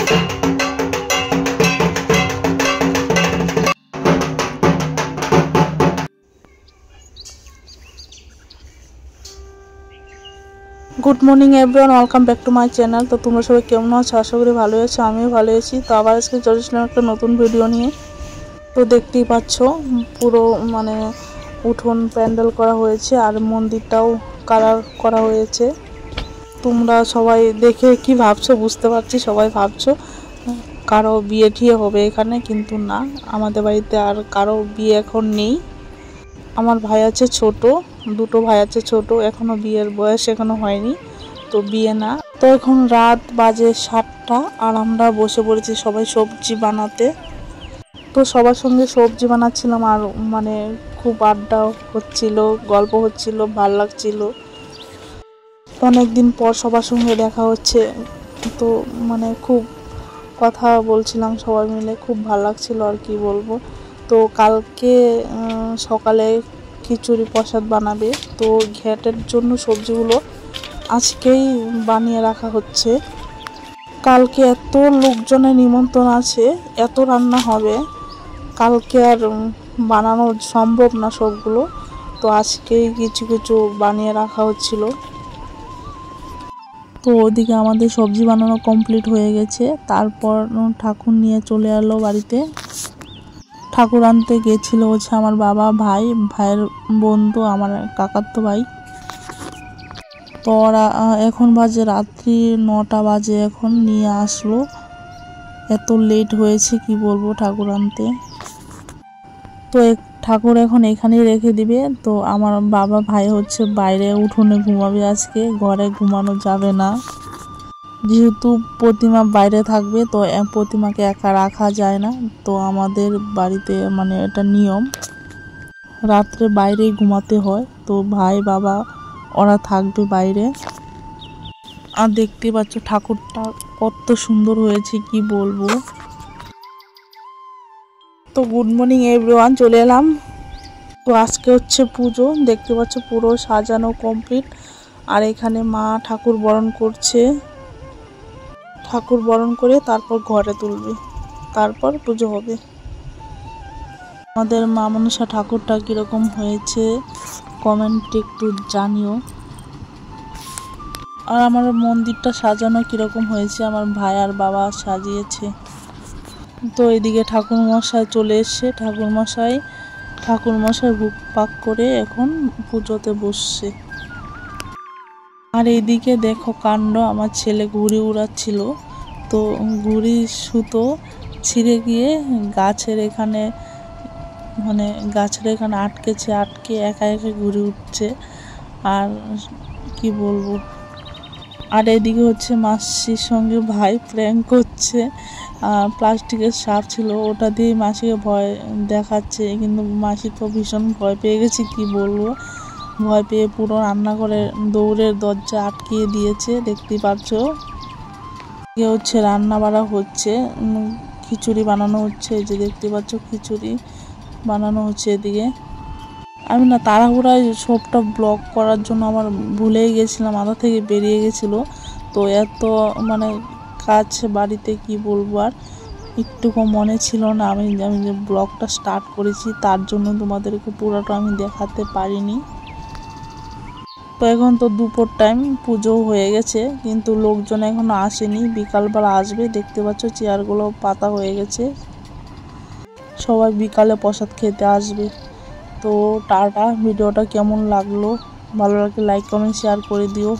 Good morning everyone, welcome back to my channel. तो तुम्हारा सबाई केमन आछो? आशा करी भालो आछो, आमिও ভালো আছি। তো আবার আজকে চলে আসলাম একটা নতুন ভিডিও নিয়ে। তো দেখতেই পাচ্ছো পুরো মানে উঠোন প্যান্ডেল করা হয়েছে আর মন্দিরটাও কালার করা হয়েছে। তোমরা সবাই দেখে কি ভাবছো বুঝতে পারছি, সবাই ভাবছো কারো বিয়ে ঠিয়ে হবে এখানে, কিন্তু না, আমাদের বাড়িতে আর কারো বিয়ে এখন নেই। আমার ভাই আছে ছোট, দুটো ভাই আছে ছোট, এখনো বিয়ের বয়স এখনো হয়নি, তো বিয়ে না। তো এখন রাত বাজে 7টা আর আমরা বসে পড়েছি সবাই সবজি বানাতে। তো সবার সঙ্গে সবজি বানাচ্ছিলাম আর মানে খুব আড্ডা হচ্ছিল, গল্প হচ্ছিল, ভাল লাগছিল। অনেকদিন পর সবার সঙ্গে দেখা হচ্ছে, তো মানে খুব কথা বলছিলাম সবাই মিলে, খুব ভাল লাগছিল আর কি বলবো। তো কালকে সকালে খিচুড়ি প্রসাদ বানাবে, তো ঘ্যাটের জন্য সবজিগুলো আজকেই বানিয়ে রাখা হচ্ছে। কালকে এত লোকজনের নিমন্ত্রণ আছে, এত রান্না হবে, কালকে আর বানানো সম্ভব না সবগুলো, তো আজকেই কিছু কিছু বানিয়ে রাখা হচ্ছিল। তো ওদিকে আমাদের সবজি বানানো কমপ্লিট হয়ে গেছে। তারপর ঠাকুর নিয়ে চলে এলো বাড়িতে। ঠাকুর আনতে গেছিল হচ্ছে আমার বাবা, ভাইয়ের বন্ধু, আমার কাকাতো ভাই। তো ওরা এখন বাজে রাত্রি 9টা বাজে, এখন নিয়ে আসলো। এত লেট হয়েছে কি বলবো ঠাকুর আনতে। তো ঠাকুর এখন এখানেই রেখে দিবে। তো আমার বাবা ভাই হচ্ছে বাইরে উঠোনে ঘুমাবে আজকে, ঘরে ঘুমানো যাবে না, যেহেতু প্রতিমা বাইরে থাকবে, তো প্রতিমাকে একা রাখা যায় না। তো আমাদের বাড়িতে মানে এটা নিয়ম, রাত্রে বাইরেই ঘুমাতে হয়। তো ভাই বাবা ওরা থাকবে বাইরে। আর দেখতে পাচ্ছ ঠাকুরটা কত সুন্দর হয়েছে কি বলবো। তো গুড মর্নিং এভরিওয়ান, চলে এলাম। তো আজকে হচ্ছে পুজো, দেখতে পাচ্ছ পুরো সাজানো কমপ্লিট। আর এখানে মা ঠাকুর বরণ করছে, ঠাকুর বরণ করে তারপর ঘরে তুলবে, তারপর পুজো হবে। আমাদের মা মনসা ঠাকুরটা কীরকম হয়েছে কমেন্টে একটু জানিও। আর আমার মন্দিরটা সাজানো কীরকম হয়েছে, আমার ভাই আর বাবা সাজিয়েছে। তো এদিকে ঠাকুরমশাই চলে এসছে, ঠাকুরমশাই ভোগ পাক করে এখন পুজোতে বসছে। আর এইদিকে দেখো কাণ্ড, আমার ছেলে ঘুড়ি উড়াচ্ছিল, তো ঘুড়ি সুতো ছিঁড়ে গিয়ে গাছের এখানে আটকে একা একা ঘুরে উঠছে। আর কি বলবো। আর এদিকে হচ্ছে মাসির সঙ্গে ভাই প্র্যাঙ্ক করছে, প্লাস্টিকের সাপ ছিল ওটা দিয়ে মাসিকে ভয় দেখাচ্ছে, কিন্তু মাসি তো ভীষণ ভয় পেয়ে গেছে কি বলবো। ভয় পেয়ে পুরো রান্নাঘরে দৌড়ের দরজা আটকিয়ে দিয়েছে, দেখতেই পাচ্ছ। হচ্ছে রান্না বাড়া হচ্ছে, খিচুড়ি বানানো হচ্ছে, এই যে দেখতে পাচ্ছ খিচুড়ি বানানো হচ্ছে। এদিকে আমি না তাড়াহুড়ায় সবটা ব্লগ করার জন্য আমার ভুলেই গেছিলাম, মাথা থেকে বেরিয়ে গেছিলো। তো এত মানে কাজ বাড়িতে কি বলবো, আর একটুকু মনে ছিল না আমি যে ব্লগটা স্টার্ট করেছি, তার জন্য তোমাদেরকে পুরোটা আমি দেখাতে পারিনি। তো এখন তো দুপুর টাইম, পুজো হয়ে গেছে, কিন্তু লোকজন এখনো আসেনি, বিকালবেলা আসবে। দেখতে পাচ্ছ চেয়ারগুলো পাতা হয়ে গেছে, সবাই বিকালে প্রসাদ খেতে আসবে। তো টাটা, ভিডিওটা কেমন লাগলো, ভালো লাগলে লাইক কমেন্ট শেয়ার করে দিও।